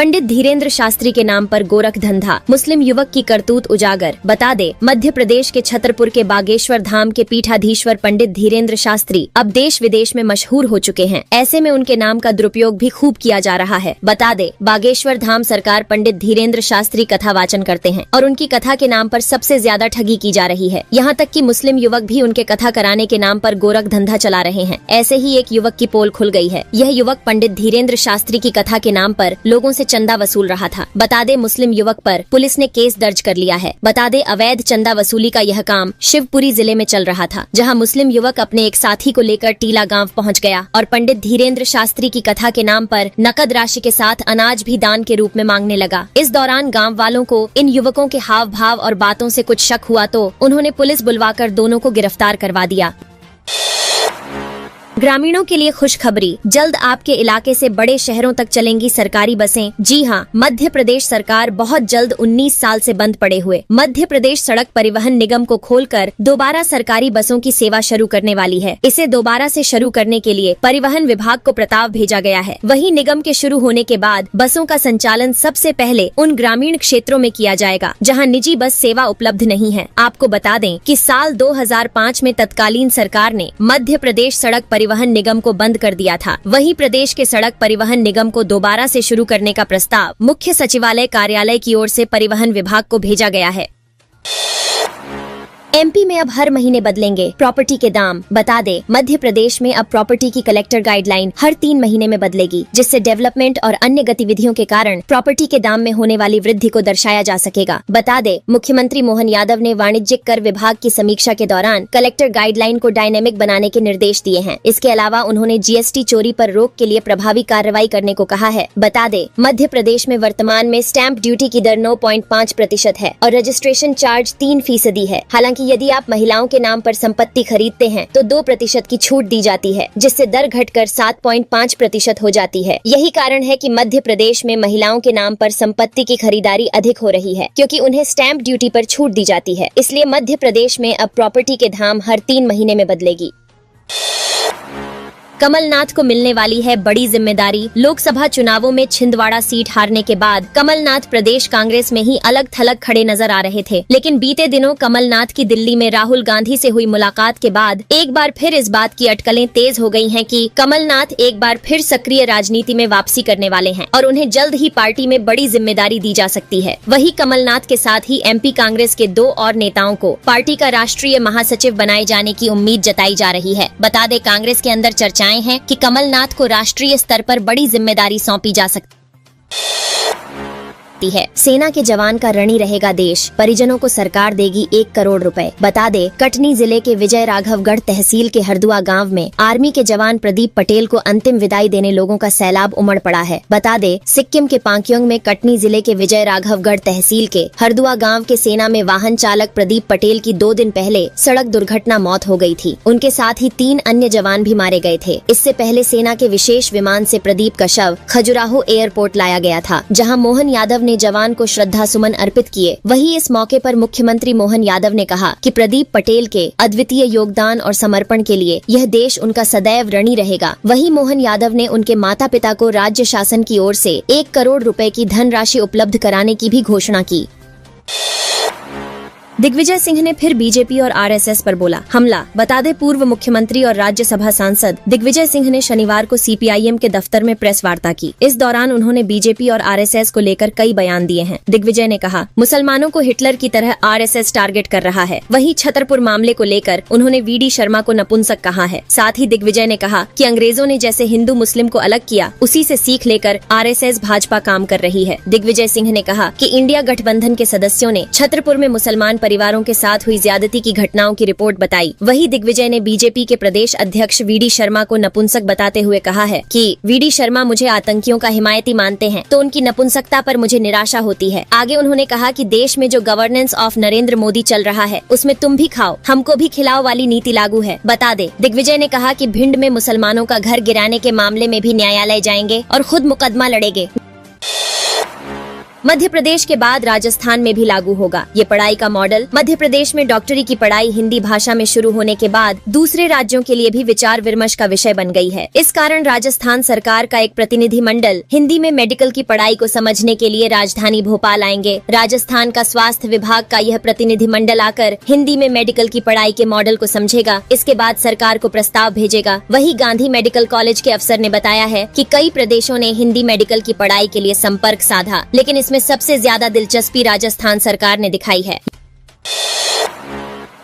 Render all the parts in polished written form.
पंडित धीरेन्द्र शास्त्री के नाम पर गोरख धंधा, मुस्लिम युवक की करतूत उजागर। बता दे, मध्य प्रदेश के छतरपुर के बागेश्वर धाम के पीठाधीश्वर पंडित धीरेन्द्र शास्त्री अब देश विदेश में मशहूर हो चुके हैं। ऐसे में उनके नाम का दुरुपयोग भी खूब किया जा रहा है। बता दे, बागेश्वर धाम सरकार पंडित धीरेन्द्र शास्त्री कथा वाचन करते हैं और उनकी कथा के नाम पर सबसे ज्यादा ठगी की जा रही है। यहाँ तक कि मुस्लिम युवक भी उनके कथा कराने के नाम पर गोरख धंधा चला रहे हैं। ऐसे ही एक युवक की पोल खुल गई है। यह युवक पंडित धीरेन्द्र शास्त्री की कथा के नाम पर लोगों से चंदा वसूल रहा था। बता दे, मुस्लिम युवक पर पुलिस ने केस दर्ज कर लिया है। बता दे, अवैध चंदा वसूली का यह काम शिवपुरी जिले में चल रहा था, जहां मुस्लिम युवक अपने एक साथी को लेकर टीला गांव पहुंच गया और पंडित धीरेन्द्र शास्त्री की कथा के नाम पर नकद राशि के साथ अनाज भी दान के रूप में मांगने लगा। इस दौरान गांव वालों को इन युवकों के हाव भाव और बातों से कुछ शक हुआ तो उन्होंने पुलिस बुलवाकर दोनों को गिरफ्तार करवा दिया। ग्रामीणों के लिए खुशखबरी, जल्द आपके इलाके से बड़े शहरों तक चलेंगी सरकारी बसें। जी हां, मध्य प्रदेश सरकार बहुत जल्द 19 साल से बंद पड़े हुए मध्य प्रदेश सड़क परिवहन निगम को खोलकर दोबारा सरकारी बसों की सेवा शुरू करने वाली है। इसे दोबारा से शुरू करने के लिए परिवहन विभाग को प्रस्ताव भेजा गया है। वहीं निगम के शुरू होने के बाद बसों का संचालन सबसे पहले उन ग्रामीण क्षेत्रों में किया जाएगा जहां निजी बस सेवा उपलब्ध नहीं है। आपको बता दें कि साल 2005 में तत्कालीन सरकार ने मध्य प्रदेश सड़क परिवहन निगम को बंद कर दिया था। वहीं प्रदेश के सड़क परिवहन निगम को दोबारा से शुरू करने का प्रस्ताव मुख्य सचिवालय कार्यालय की ओर से परिवहन विभाग को भेजा गया है। एमपी में अब हर महीने बदलेंगे प्रॉपर्टी के दाम। बता दे, मध्य प्रदेश में अब प्रॉपर्टी की कलेक्टर गाइडलाइन हर 3 महीने में बदलेगी, जिससे डेवलपमेंट और अन्य गतिविधियों के कारण प्रॉपर्टी के दाम में होने वाली वृद्धि को दर्शाया जा सकेगा। बता दे, मुख्यमंत्री मोहन यादव ने वाणिज्यिक कर विभाग की समीक्षा के दौरान कलेक्टर गाइडलाइन को डायनेमिक बनाने के निर्देश दिए हैं। इसके अलावा उन्होंने जीएसटी चोरी पर रोक के लिए प्रभावी कार्रवाई करने को कहा है। बता दे, मध्य प्रदेश में वर्तमान में स्टैंप ड्यूटी की दर 9.5% है और रजिस्ट्रेशन चार्ज 3% है। हालांकि यदि आप महिलाओं के नाम पर संपत्ति खरीदते हैं तो 2% की छूट दी जाती है, जिससे दर घटकर 7.5% हो जाती है। यही कारण है कि मध्य प्रदेश में महिलाओं के नाम पर संपत्ति की खरीदारी अधिक हो रही है, क्योंकि उन्हें स्टैंप ड्यूटी पर छूट दी जाती है। इसलिए मध्य प्रदेश में अब प्रॉपर्टी के दाम हर 3 महीने में बदलेगी। कमलनाथ को मिलने वाली है बड़ी जिम्मेदारी। लोकसभा चुनावों में छिंदवाड़ा सीट हारने के बाद कमलनाथ प्रदेश कांग्रेस में ही अलग थलग खड़े नजर आ रहे थे, लेकिन बीते दिनों कमलनाथ की दिल्ली में राहुल गांधी से हुई मुलाकात के बाद एक बार फिर इस बात की अटकलें तेज हो गई हैं कि कमलनाथ एक बार फिर सक्रिय राजनीति में वापसी करने वाले हैं और उन्हें जल्द ही पार्टी में बड़ी जिम्मेदारी दी जा सकती है। वहीं कमलनाथ के साथ ही एमपी कांग्रेस के 2 और नेताओं को पार्टी का राष्ट्रीय महासचिव बनाए जाने की उम्मीद जताई जा रही है। बता दे, कांग्रेस के अंदर चर्चाएं हैं कि कमलनाथ को राष्ट्रीय स्तर पर बड़ी जिम्मेदारी सौंपी जा सकती है। सेना के जवान का ऋणी रहेगा देश, परिजनों को सरकार देगी 1 करोड़ रुपए। बता दे, कटनी जिले के विजय राघवगढ़ तहसील के हरदुआ गांव में आर्मी के जवान प्रदीप पटेल को अंतिम विदाई देने लोगों का सैलाब उमड़ पड़ा है। बता दे, सिक्किम के पांक्योंग में कटनी जिले के विजय राघवगढ़ तहसील के हरदुआ गाँव के सेना में वाहन चालक प्रदीप पटेल की 2 दिन पहले सड़क दुर्घटना मौत हो गयी थी। उनके साथ ही 3 अन्य जवान भी मारे गए थे। इससे पहले सेना के विशेष विमान से प्रदीप का शव खजुराहो एयरपोर्ट लाया गया था, जहाँ मोहन यादव ने जवान को श्रद्धा सुमन अर्पित किए। वहीं इस मौके पर मुख्यमंत्री मोहन यादव ने कहा कि प्रदीप पटेल के अद्वितीय योगदान और समर्पण के लिए यह देश उनका सदैव ऋणी रहेगा। वहीं मोहन यादव ने उनके माता पिता को राज्य शासन की ओर से 1 करोड़ रुपए की धनराशि उपलब्ध कराने की भी घोषणा की। दिग्विजय सिंह ने फिर बीजेपी और आरएसएस पर बोला हमला। बता दे, पूर्व मुख्यमंत्री और राज्यसभा सांसद दिग्विजय सिंह ने शनिवार को सीपीआईएम के दफ्तर में प्रेस वार्ता की। इस दौरान उन्होंने बीजेपी और आरएसएस को लेकर कई बयान दिए हैं। दिग्विजय ने कहा, मुसलमानों को हिटलर की तरह आरएसएस टारगेट कर रहा है। वहीं छतरपुर मामले को लेकर उन्होंने वीडी शर्मा को नपुंसक कहा है। साथ ही दिग्विजय ने कहा कि अंग्रेजों ने जैसे हिंदू मुस्लिम को अलग किया, उसी से सीख लेकर आरएसएस भाजपा काम कर रही है। दिग्विजय सिंह ने कहा कि इंडिया गठबंधन के सदस्यों ने छतरपुर में मुसलमान परिवारों के साथ हुई ज्यादती की घटनाओं की रिपोर्ट बताई। वहीं दिग्विजय ने बीजेपी के प्रदेश अध्यक्ष वीडी शर्मा को नपुंसक बताते हुए कहा है कि वीडी शर्मा मुझे आतंकियों का हिमायती मानते हैं, तो उनकी नपुंसकता पर मुझे निराशा होती है। आगे उन्होंने कहा कि देश में जो गवर्नेंस ऑफ नरेंद्र मोदी चल रहा है, उसमें तुम भी खाओ हमको भी खिलाओ वाली नीति लागू है। बता दे, दिग्विजय ने कहा कि भिंड में मुसलमानों का घर गिराने के मामले में भी न्यायालय जाएंगे और खुद मुकदमा लड़ेंगे। मध्य प्रदेश के बाद राजस्थान में भी लागू होगा। ये पढ़ाई का मॉडल मध्य प्रदेश में डॉक्टरी की पढ़ाई हिंदी भाषा में शुरू होने के बाद दूसरे राज्यों के लिए भी विचार विमर्श का विषय बन गई है। इस कारण राजस्थान सरकार का एक प्रतिनिधि मंडल हिंदी में मेडिकल की पढ़ाई को समझने के लिए राजधानी भोपाल आएंगे। राजस्थान का स्वास्थ्य विभाग का यह प्रतिनिधि मंडल आकर हिंदी में मेडिकल की पढ़ाई के मॉडल को समझेगा। इसके बाद सरकार को प्रस्ताव भेजेगा। वही गांधी मेडिकल कॉलेज के अफसर ने बताया है कि कई प्रदेशों ने हिंदी मेडिकल की पढ़ाई के लिए संपर्क साधा, लेकिन इसमें सबसे ज्यादा दिलचस्पी राजस्थान सरकार ने दिखाई है।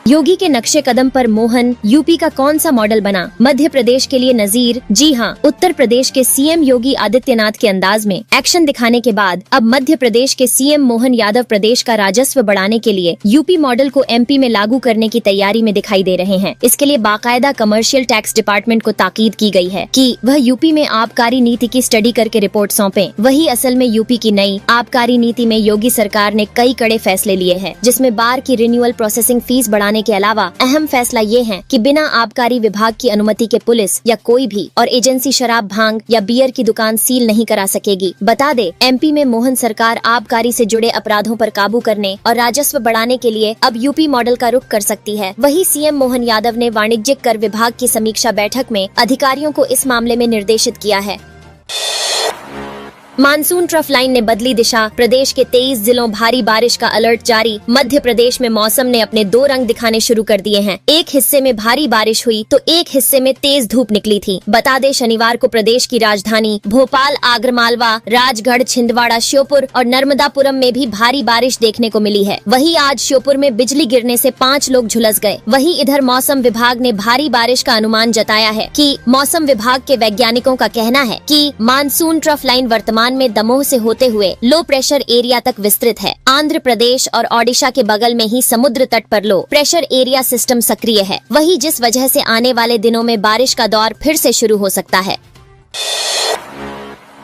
योगी के नक्शे कदम पर मोहन यूपी का कौन सा मॉडल बना? मध्य प्रदेश के लिए नजीर? जी हां, उत्तर प्रदेश के सीएम योगी आदित्यनाथ के अंदाज में एक्शन दिखाने के बाद अब मध्य प्रदेश के सीएम मोहन यादव प्रदेश का राजस्व बढ़ाने के लिए यूपी मॉडल को एमपी में लागू करने की तैयारी में दिखाई दे रहे हैं। इसके लिए बाकायदा कमर्शियल टैक्स डिपार्टमेंट को ताकीद की गई है कि वह यूपी में आबकारी नीति की स्टडी करके रिपोर्ट सौंपे। वही असल में यूपी की नई आबकारी नीति में योगी सरकार ने कई कड़े फैसले लिए हैं, जिसमें बार की रिन्यूअल प्रोसेसिंग फीस बढ़ाने के अलावा अहम फैसला ये है कि बिना आबकारी विभाग की अनुमति के पुलिस या कोई भी और एजेंसी शराब, भांग या बियर की दुकान सील नहीं करा सकेगी। बता दे, एमपी में मोहन सरकार आबकारी से जुड़े अपराधों पर काबू करने और राजस्व बढ़ाने के लिए अब यूपी मॉडल का रुख कर सकती है। वही सीएम मोहन यादव ने वाणिज्यिक कर विभाग की समीक्षा बैठक में अधिकारियों को इस मामले में निर्देशित किया है। मानसून ट्रफ लाइन ने बदली दिशा, प्रदेश के 23 जिलों भारी बारिश का अलर्ट जारी। मध्य प्रदेश में मौसम ने अपने दो रंग दिखाने शुरू कर दिए हैं। एक हिस्से में भारी बारिश हुई तो एक हिस्से में तेज धूप निकली थी। बता दे, शनिवार को प्रदेश की राजधानी भोपाल, आगरमालवा, राजगढ़, छिंदवाड़ा, श्योपुर और नर्मदापुरम में भी भारी बारिश देखने को मिली है। वही आज श्योपुर में बिजली गिरने से 5 लोग झुलस गए। वही इधर मौसम विभाग ने भारी बारिश का अनुमान जताया है कि मौसम विभाग के वैज्ञानिकों का कहना है कि मानसून ट्रफ लाइन वर्तमान में दमोह से होते हुए लो प्रेशर एरिया तक विस्तृत है। आंध्र प्रदेश और ओडिशा के बगल में ही समुद्र तट पर लो प्रेशर एरिया सिस्टम सक्रिय है। वही जिस वजह से आने वाले दिनों में बारिश का दौर फिर से शुरू हो सकता है।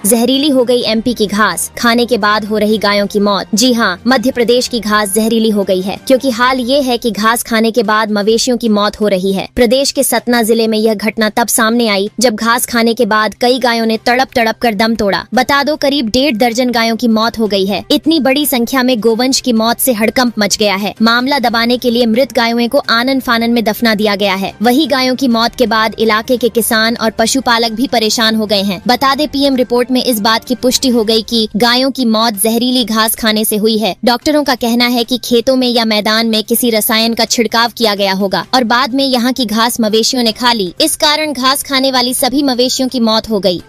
जहरीली हो गई एमपी की घास, खाने के बाद हो रही गायों की मौत। जी हाँ, मध्य प्रदेश की घास जहरीली हो गई है, क्योंकि हाल ये है कि घास खाने के बाद मवेशियों की मौत हो रही है। प्रदेश के सतना जिले में यह घटना तब सामने आई जब घास खाने के बाद कई गायों ने तड़प तड़प कर दम तोड़ा। बता दो, करीब 1.5 दर्जन गायों की मौत हो गई है। इतनी बड़ी संख्या में गोवंश की मौत से हड़कंप मच गया है। मामला दबाने के लिए मृत गायों को आनन फानन में दफना दिया गया है। वही गायों की मौत के बाद इलाके के किसान और पशुपालक भी परेशान हो गए हैं। बता दे, पीएम रिपोर्ट में इस बात की पुष्टि हो गई कि गायों की मौत जहरीली घास खाने से हुई है। डॉक्टरों का कहना है कि खेतों में या मैदान में किसी रसायन का छिड़काव किया गया होगा और बाद में यहाँ की घास मवेशियों ने खा ली। इस कारण घास खाने वाली सभी मवेशियों की मौत हो गई।